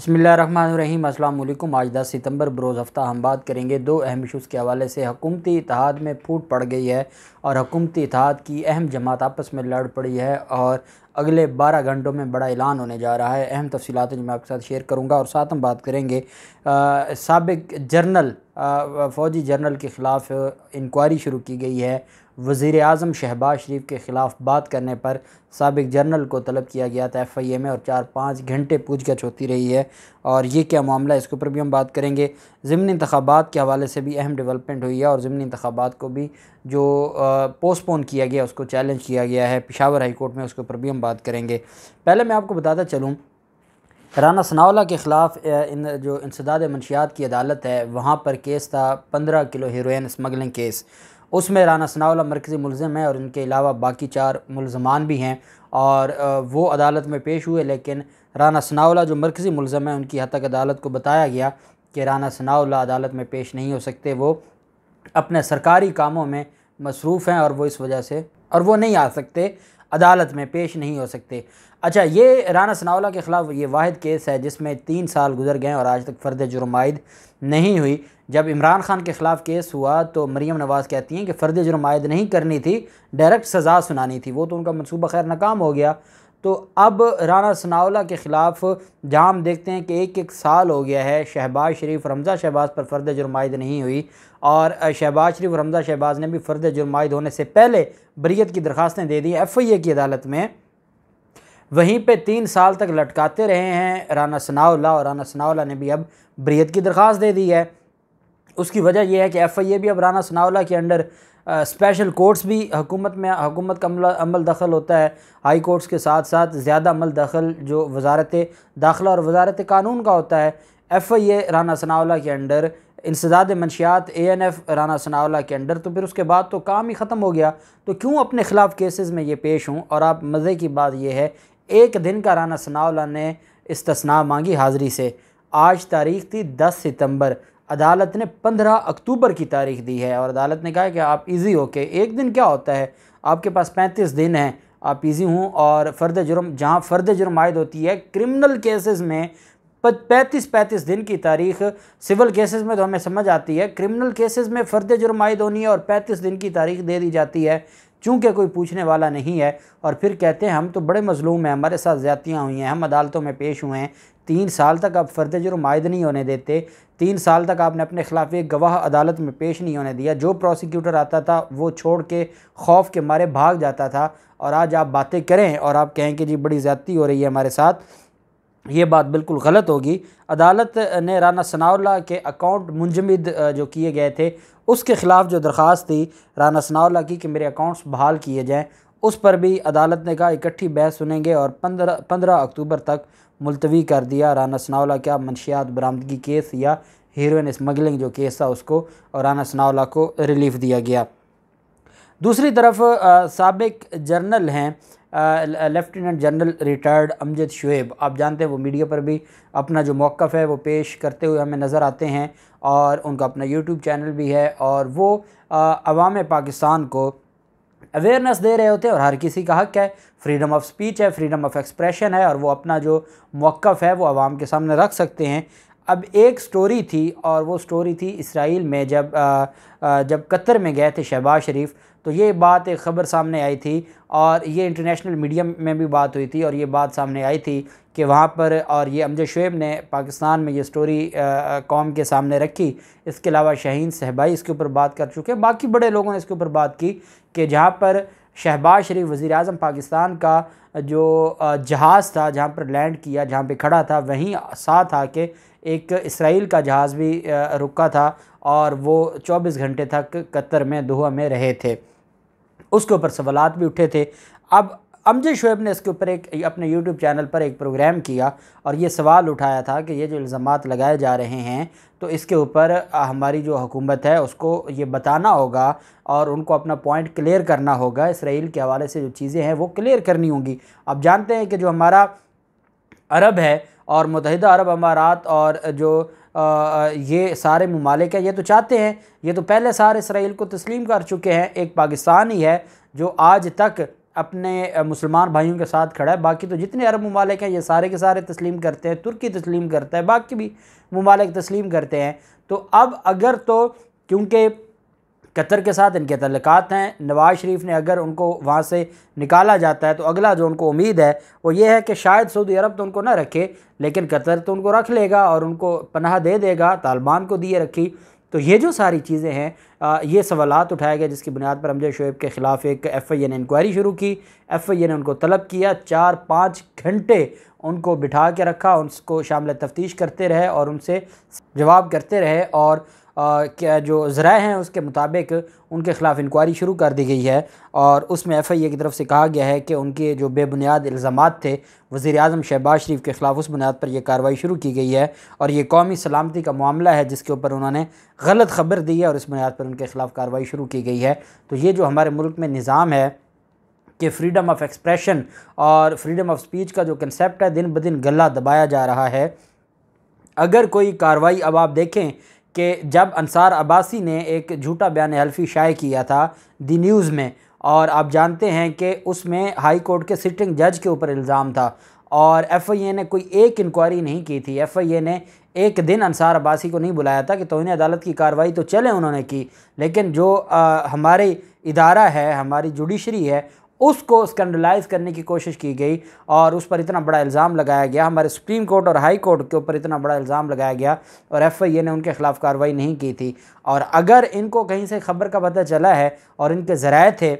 बिस्मिल्लाहिर्रहमानिर्रहीम। अस्सलाम वालेकुम। आज 10 सितंबर बरोज़ हफ़्ता हम बात करेंगे दो अहम इशूज़ के हवाले से। हुकूमती इत्तेहाद में फूट पड़ गई है और हुकूमती इत्तेहाद की अहम जमात आपस में लड़ पड़ी है और अगले 12 घंटों में बड़ा ऐलान होने जा रहा है। अहम तफ़सीलात जो मैं आपके साथ शेयर करूँगा और साथ हम बात करेंगे साबिक़ जर्नल फ़ौजी जर्नल के ख़िलाफ़ इंक्वायरी शुरू की गई है। वज़ीर आज़म शहबाज शरीफ के ख़िलाफ़ बात करने पर साबिक़ जर्नल को तलब किया गया था FIA में और 4-5 घंटे पूछगछ होती रही है और ये क्या मामला है, इसके ऊपर भी हम बात करेंगे। ज़िमनी इंतख़ाबात के हवाले से भी अहम डेवलपमेंट हुई है और ज़िमनी इंतख़ाबात को भी जो पोस्टपोन किया गया उसको चैलेंज किया गया है पेशावर हाई कोर्ट में, उसके ऊपर भी हम बात करेंगे। पहले मैं आपको बताता चलूँ, राना सनाउल्लाह के ख़िलाफ़ जो इंसदाद मंशियात की अदालत है वहाँ पर केस था 15 किलो हेरोइन स्मगलिंग केस। उसमें राना सनाउल्लाह मरकज़ी मुलज़िम है और इनके अलावा बाकी 4 मुलज़मान भी हैं और वो अदालत में पेश हुए, लेकिन राना सनाउल्लाह जो मरकज़ी मुलज़िम है उनकी हद तक अदालत को बताया गया कि राना सनाउल्लाह अदालत में पेश नहीं हो सकते, वो अपने सरकारी कामों में मसरूफ़ हैं और वो इस वजह से और वो नहीं आ सकते, अदालत में पेश नहीं हो सकते। अच्छा, ये राना सनाउल्लाह के ख़िलाफ़ ये वाहिद केस है जिसमें 3 साल गुजर गए और आज तक फ़र्द जुर्म आयद नहीं हुई। जब इमरान खान के ख़िलाफ़ केस हुआ तो मरीम नवाज़ कहती हैं कि फ़र्द जुर्म आयद नहीं करनी थी, डायरेक्ट सज़ा सुनानी थी, वो तो उनका मनसूबा खैर नाकाम हो गया। तो अब राना सनाउल्लाह के ख़िलाफ़ जहाँ हम देखते हैं कि एक साल हो गया है, शहबाज शरीफ रमज़ा शहबाज पर फ़र्द जुर्म आयद नहीं हुई और शहबाज शरीफ रमज़ा शहबाज ने भी फ़र्द जुर्म आयद होने से पहले बरीयत की दरख्वास्तें दे दी FIA की अदालत में। वहीं पे 3 साल तक लटकाते रहे हैं राना सनाउल्लाह और राना सनाउल्लाह ने भी अब बरीयत की दरख्वास्त दे दी है। उसकी वजह यह है कि FIA भी अब राना सनाउल्लाह के अंडर स्पेशल कोर्ट्स भी हुकूमत का अमल दखल होता है। हाई कोर्ट्स के साथ साथ ज़्यादा अमल दखल जो वजारत दाखिला और वजारत कानून का होता है। FIA राना सनाउल्लाह के अंडर, इंसदाद मंशियात ANF राना सनाउल्लाह के अंडर, तो फिर उसके बाद तो काम ही ख़त्म हो गया। तो क्यों अपने ख़िलाफ़ केसेस में ये पेश हूँ। और आप मज़े की बात यह है, एक दिन का राना सनाउल्लाह ने इस्तिस्ना मांगी हाज़िरी से। आज तारीख़ थी 10 सितंबर, अदालत ने 15 अक्टूबर की तारीख़ दी है और अदालत ने कहा है कि आप इजी हो के, एक दिन क्या होता है, आपके पास 35 दिन हैं, आप इजी हों। और फ़र्द जुर्म, जहाँ फ़र्द जुर्म आयद होती है क्रिमिनल केसेस में 35 दिन की तारीख़, सिविल केसेस में तो हमें समझ आती है, क्रिमिनल केसेस में फ़र्द जुर्म आयद होनी है और 35 दिन की तारीख़ दे दी जाती है चूँकि कोई पूछने वाला नहीं है। और फिर कहते हैं हम तो बड़े मज़लूम हैं, हमारे साथ ज़्यादतियाँ हुई हैं, हम अदालतों में पेश हुए हैं। 3 साल तक आप फ़र्द जुर्म आयद नहीं होने देते, 3 साल तक आपने अपने ख़िलाफ़ एक गवाह अदालत में पेश नहीं होने दिया। जो प्रोसिक्यूटर आता था वो छोड़ के खौफ के मारे भाग जाता था। और आज आप बातें करें और आप कहें कि जी बड़ी ज़्यादती हो रही है हमारे साथ, ये बात बिल्कुल गलत होगी। अदालत ने राना सनाउल्लाह के अकाउंट मुंजमद जो किए गए थे उसके ख़िलाफ़ जो दरख्वास्त थी राना सनाउल्लाह की कि मेरे अकाउंट्स बहाल किए जाएँ, उस पर भी अदालत ने कहा इकट्ठी बहस सुनेंगे और 15 अक्टूबर तक मुलतवी कर दिया राना सनाउल्लाह का मंशियात बरामदगी केस या हीरोइन स्मगलिंग जो केस था उसको, और राना सनाउल्लाह को रिलीफ़ दिया गया। दूसरी तरफ साबिक़ जर्नल हैं lieutenant general retired Amjad Shoaib, आप जानते हैं वो मीडिया पर भी अपना जो मौक़िफ़ है वो पेश करते हुए हमें नज़र आते हैं और उनका अपना यूट्यूब चैनल भी है और वो अवाम पाकिस्तान को अवेयरनेस दे रहे होते हैं। और हर किसी का हक़ है, फ्रीडम ऑफ स्पीच है, फ्रीडम ऑफ एक्सप्रेशन है और वो अपना जो मौक़िफ़ है वो आवाम के सामने रख सकते हैं। अब एक स्टोरी थी और वो स्टोरी थी इसराइल में, जब कतर में गए थे शहबाज शरीफ, तो ये बात एक ख़बर सामने आई थी और ये इंटरनेशनल मीडिया में भी बात हुई थी और ये बात सामने आई थी कि वहाँ पर, और ये अमजद शुएब ने पाकिस्तान में ये स्टोरी कौम के सामने रखी। इसके अलावा शाहीन सहबाई इसके ऊपर बात कर चुके हैं, बाकी बड़े लोगों ने इसके ऊपर बात की कि जहाँ पर शहबाज शरीफ वज़ीर आज़म पाकिस्तान का जो जहाज़ था जहाँ पर लैंड किया, जहाँ पे खड़ा था, वहीं साथ आके एक इसराइल का जहाज़ भी रुका था और वो 24 घंटे तक कतर में दोहा में रहे थे। उसके ऊपर सवालात भी उठे थे। अब अमजद शुएब ने इसके ऊपर एक अपने यूट्यूब चैनल पर एक प्रोग्राम किया और ये सवाल उठाया था कि ये जो इल्ज़ामात लगाए जा रहे हैं तो इसके ऊपर हमारी जो हुकूमत है उसको ये बताना होगा और उनको अपना पॉइंट क्लियर करना होगा। इसराइल के हवाले से जो चीज़ें हैं वो क्लियर करनी होंगी। आप जानते हैं कि जो हमारा अरब है और मुत्तहिदा अरब अमारात और जो ये सारे ममालिक हैं, ये तो चाहते हैं, ये तो पहले सारे इसराइल को तस्लीम कर चुके हैं। एक पाकिस्तान ही है जो आज तक अपने मुसलमान भाइयों के साथ खड़ा है। बाकी तो जितने अरब ममालिक हैं ये सारे के सारे तस्लीम करते हैं, तुर्की तस्लीम करता है, बाकी भी ममालिक तस्लीम करते हैं। तो अब अगर तो क्योंकि कतर के साथ इनके तल्लुकात हैं, नवाज़ शरीफ ने अगर उनको वहाँ से निकाला जाता है तो अगला जो उनको उम्मीद है वो ये है कि शायद सऊदी अरब तो उनको ना रखे, लेकिन कतर तो उनको रख लेगा और उनको पनाह दे देगा, तालिबान को दिए रखी। तो ये जो सारी चीज़ें हैं, ये सवालात उठाए गए, जिसकी बुनियाद पर अमजद शोएब के ख़िलाफ़ एक FIA ने इंक्वायरी शुरू की। FIA ने उनको तलब किया, 4-5 घंटे उनको बिठा के रखा, उनको शामिल तफ्तीश करते रहे और उनसे जवाब करते रहे, और क्या जो ज़राए हैं उसके मुताबिक उनके ख़िलाफ़ इंक्वायरी शुरू कर दी गई है। और उसमें FIA की तरफ से कहा गया है कि उनके जो बेबुनियाद इल्ज़ामात थे वज़ीर आज़म शहबाज शरीफ के ख़िलाफ़, उस बुनियाद पर यह कार्रवाई शुरू की गई है। और ये कौमी सलामती का मामला है जिसके ऊपर उन्होंने गलत ख़बर दी है और इस बुनियाद पर उनके ख़िलाफ़ कार्रवाई शुरू की गई है। तो ये जो हमारे मुल्क में निज़ाम है कि फ्रीडम ऑफ एक्सप्रेशन और फ्रीडम ऑफ स्पीच का जो कंसेप्ट है दिन ब दिन गला दबाया जा रहा है। अगर कोई कार्रवाई, अब आप देखें कि जब अंसार अब्बासी ने एक झूठा बयान हल्फी शाये किया था दी न्यूज़ में, और आप जानते हैं कि उसमें हाई कोर्ट के सिटिंग जज के ऊपर इल्ज़ाम था और FIA ने कोई एक इंक्वायरी नहीं की थी। FIA ने एक दिन अंसार अब्बासी को नहीं बुलाया था कि तौहीन अदालत की कार्रवाई तो चले उन्होंने की, लेकिन जो हमारे इदारा है, हमारी जुडिशरी है, उसको स्कैंडलाइज करने की कोशिश की गई और उस पर इतना बड़ा इल्ज़ाम लगाया गया, हमारे सुप्रीम कोर्ट और हाई कोर्ट के ऊपर इतना बड़ा इल्ज़ाम लगाया गया और FIA ने उनके ख़िलाफ़ कार्रवाई नहीं की थी। और अगर इनको कहीं से ख़बर का पता चला है और इनके ज़राए थे,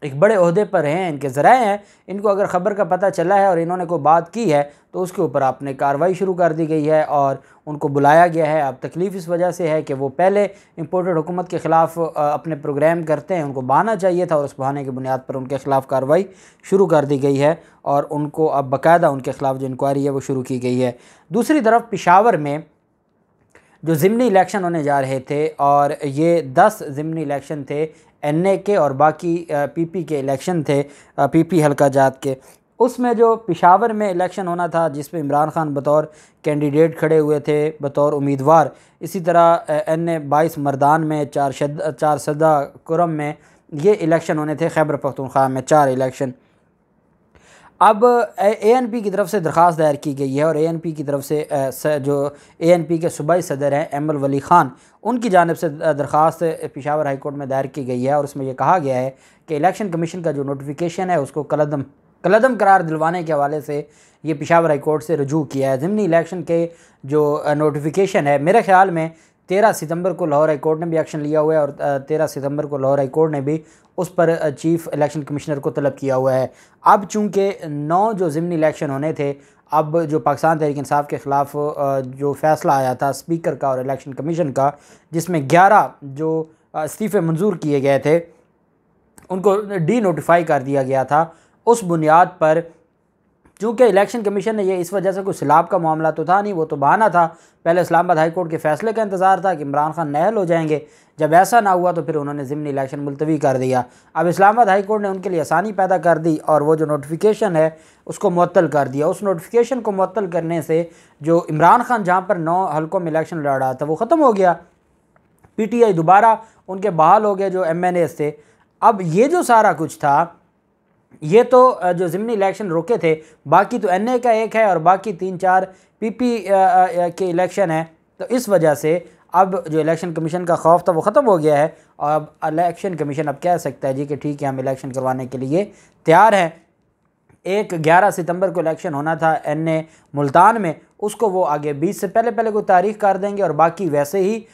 एक बड़े ओहदे पर हैं, इनके ज़राए हैं, इनको अगर ख़बर का पता चला है और इन्होंने कोई बात की है तो उसके ऊपर आपने कार्रवाई शुरू कर दी गई है और उनको बुलाया गया है। अब तकलीफ़ इस वजह से है कि वो पहले इंपोर्टेड हुकूमत के ख़िलाफ़ अपने प्रोग्राम करते हैं, उनको बहाना चाहिए था और उस बहाने की बुनियाद पर उनके ख़िलाफ़ कार्रवाई शुरू कर दी गई है और उनको अब बाकायदा उनके ख़िलाफ़ जो इंक्वायरी है वो शुरू की गई है। दूसरी तरफ पेशावर में जो ज़िमनी इलेक्शन होने जा रहे थे, और ये 10 ज़िमनी इलेक्शन थे, NA के और बाकी PP के इलेक्शन थे, PP हल्का जात के। उसमें जो पेशावर में इलेक्शन होना था जिसमें इमरान खान बतौर कैंडिडेट खड़े हुए थे, बतौर उम्मीदवार, इसी तरह NA 22 मर्दान में, 4 सदा कुरम में ये इलेक्शन होने थे, खैबर पख्तूनख्वा में 4 इलेक्शन। अब ANP की तरफ से दरख्वास्त दायर की गई है और ANP की तरफ से जो ANP के सूबाई सदर हैं एमल वली ख़ान, उनकी जानिब से दरख्वास्त पेशावर हाई कोर्ट में दायर की गई है और उसमें यह कहा गया है कि इलेक्शन कमीशन का जो नोटिफिकेशन है उसको कलदम करार दिलवाने के हवाले से ये पेशावर हाई कोर्ट से रजू किया है। ज़िमनी इलेक्शन के जो नोटिफिकेशन है, मेरे ख़्याल में 13 सितंबर को लाहौर हाई कोर्ट ने भी एक्शन लिया हुआ है और 13 सितंबर को लाहौर हाई कोर्ट ने भी उस पर चीफ़ इलेक्शन कमिश्नर को तलब किया हुआ है। अब चूँकि 9 जो ज़िमनी इलेक्शन होने थे, अब जो पाकिस्तान तहरीक इंसाफ के ख़िलाफ़ जो फ़ैसला आया था स्पीकर का और इलेक्शन कमीशन का, जिसमें 11 जो इस्तीफ़े मंजूर किए गए थे उनको डी नोटिफाई कर दिया गया था, उस बुनियाद पर चूँकि इलेक्शन कमीशन ने ये इस वजह से कोई सैलाब का मामला तो था नहीं, वो तो बहाना था, पहले इस्लामाबाद हाई कोर्ट के फ़ैसले का इंतज़ार था कि इमरान खान नाअहल हो जाएंगे। जब ऐसा ना हुआ तो फिर उन्होंने ज़िमनी इलेक्शन मुलतवी कर दिया। अब इस्लामाबाद हाई कोर्ट ने उनके लिए आसानी पैदा कर दी और वो जो नोटिफिकेशन है उसको मुअत्तल कर दिया। उस नोटिफिकेशन को मुअत्तल करने से जो इमरान खान जहाँ पर 9 हल्कों में इलेक्शन लड़ रहा था वो ख़त्म हो गया, PTI दोबारा उनके बहाल हो गए जो MNAs थे। अब ये जो सारा कुछ था, ये तो जो ज़िमनी इलेक्शन रोके थे, बाकी तो NA का एक है और बाकी 3-4 PP के इलेक्शन है। तो इस वजह से अब जो इलेक्शन कमीशन का खौफ था वो ख़त्म हो गया है और अब इलेक्शन कमीशन अब कह सकता है जी कि ठीक है, हम इलेक्शन करवाने के लिए तैयार हैं। 11 सितंबर को इलेक्शन होना था NA मुल्तान में, उसको वो आगे 20 से पहले कोई तारीख़ कर देंगे और बाकी वैसे ही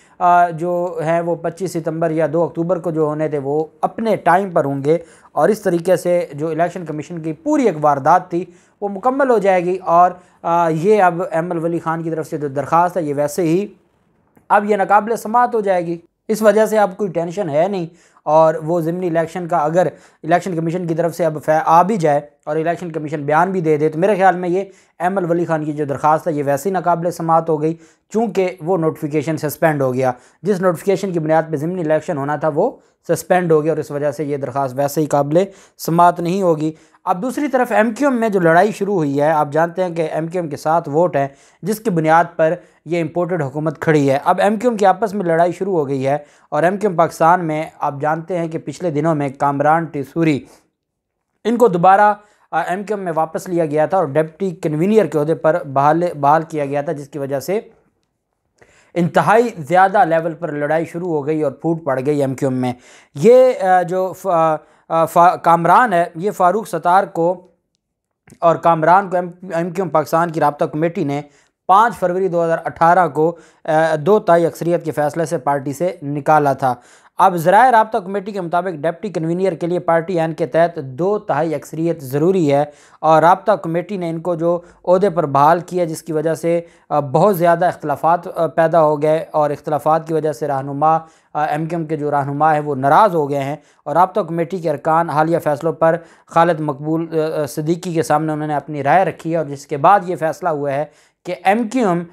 जो है वो 25 सितंबर या 2 अक्टूबर को जो होने थे वो अपने टाइम पर होंगे और इस तरीके से जो इलेक्शन कमीशन की पूरी एक वारदात थी वो मुकम्मल हो जाएगी। और ये अब एमल वली ख़ान की तरफ से जो दरख्वास्त है ये वैसे ही अब ये नाकाबिल समाअत हो जाएगी। इस वजह से अब कोई टेंशन है नहीं और वो ज़िमनी इलेक्शन का अगर इलेक्शन कमीशन की तरफ से अब आ भी जाए और इलेक्शन कमीशन बयान भी दे दे तो मेरे ख्याल में ये एमल वली ख़ान की जो दरख्वास्त है ये वैसे ही नाकाबिल समाअत हो गई, चूँकि वो नोटिफिकेशन सस्पेंड हो गया। जिस नोटिफिकेशन की बुनियाद पर ज़िमनी इलेक्शन होना था वो सस्पेंड हो गया और इस वजह से ये दरख्वास्त वैसे ही काबिल समाअत नहीं होगी। अब दूसरी तरफ MQM में जो लड़ाई शुरू हुई है, आप जानते हैं कि MQM के 7 वोट हैं जिसकी बुनियाद पर ये इम्पोर्टेड हुकूमत खड़ी है। अब MQM की आपस में लड़ाई शुरू हो गई है और MQM पाकिस्तान में आप जानते हैं कि पिछले दिनों में कामरान टिसूरी इनको दोबारा MQM में वापस लिया गया था और डिप्टी कन्वीनियर के अहदे पर बहाल किया गया था, जिसकी वजह से इंतहाई ज़्यादा लेवल पर लड़ाई शुरू हो गई और फूट पड़ गई MQM में। ये जो कामरान है, ये फ़ारूक सत्तार को और कामरान को MQM पाकिस्तान की राब्ता कमेटी ने 5 फरवरी 2018 को 2 तिहाई अक्सरियत के फ़ैसले से पार्टी से निकाला था। अब ज़राए राब्ता कमेटी के मुताबिक डिप्टी कन्वीनियर के लिए पार्टी ऐन के तहत 2 तिहाई अक्सरियत ज़रूरी है और राब्ता कमेटी ने इनको जो ओहदे पर बहाल किया, जिसकी वजह से बहुत ज़्यादा इख्तलाफात पैदा हो गए और इख्तलाफात की वजह से रहनुमा MQM के जो रहनुमा है वो नाराज़ हो गए हैं और राब्ता कमेटी के अरकान हालिया फ़ैसलों पर खालिद मकबूल सिद्दीकी के सामने उन्होंने अपनी राय रखी है और जिसके बाद ये फ़ैसला हुआ है कि MQM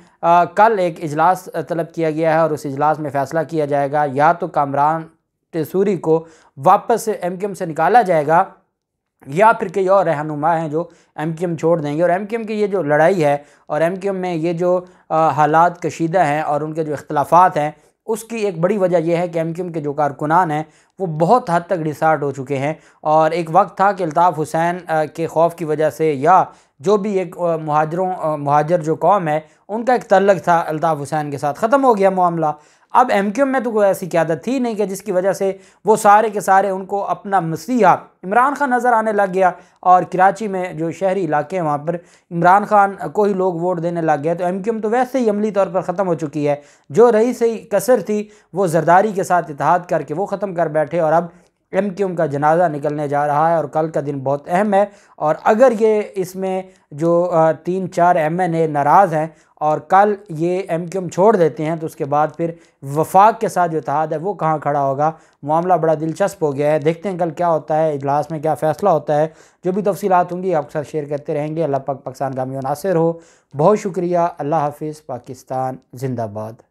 कल एक इजलास तलब किया गया है और उस इजलास में फ़ैसला किया जाएगा या तो कामरान तेसूरी को वापस से MQM से निकाला जाएगा या फिर कई और रहनुमा हैं जो MQM छोड़ देंगे। और MQM की ये जो लड़ाई है और MQM में ये जो हालात कशीदा हैं और उनके जो इख्तलाफात हैं, उसकी एक बड़ी वजह यह है कि MQM के जो कारकुनान हैं वो बहुत हद तक डिसार्ट हो चुके हैं और एक वक्त था कि अल्ताफ़ हुसैन के खौफ की वजह से या जो भी एक मुहाजिर जो कौम है उनका एक तल्लक था अल्ताफ़ हुसैन के साथ, ख़त्म हो गया मामला। अब MQM में तो कोई ऐसी क़यादत थी नहीं कि जिसकी वजह से वो सारे के सारे उनको अपना मसीहा इमरान खान नज़र आने लग गया और कराची में जो शहरी इलाके हैं वहाँ पर इमरान खान को ही लोग वोट देने लग गए। तो MQM तो वैसे ही अमली तौर पर ख़त्म हो चुकी है। जो रही सही कसर थी वो जरदारी के साथ इत्तेहाद करके वो ख़त्म कर बैठे और अब MQM का जनाजा निकलने जा रहा है और कल का दिन बहुत अहम है। और अगर ये इसमें जो 3-4 MNA नाराज़ हैं और कल ये MQM छोड़ देते हैं तो उसके बाद फिर वफाक के साथ जो इत्तेहाद है वो कहाँ खड़ा होगा। मामला बड़ा दिलचस्प हो गया है। देखते हैं कल क्या होता है, इजलास में क्या फ़ैसला होता है। जो भी तफसीलात होंगी आपके साथ शेयर करते रहेंगे। अल्लाह पाक पाकिस्तान कामयाब नासिर हो। बहुत शुक्रिया। अल्लाह हाफिज़। पाकिस्तान जिंदाबाद।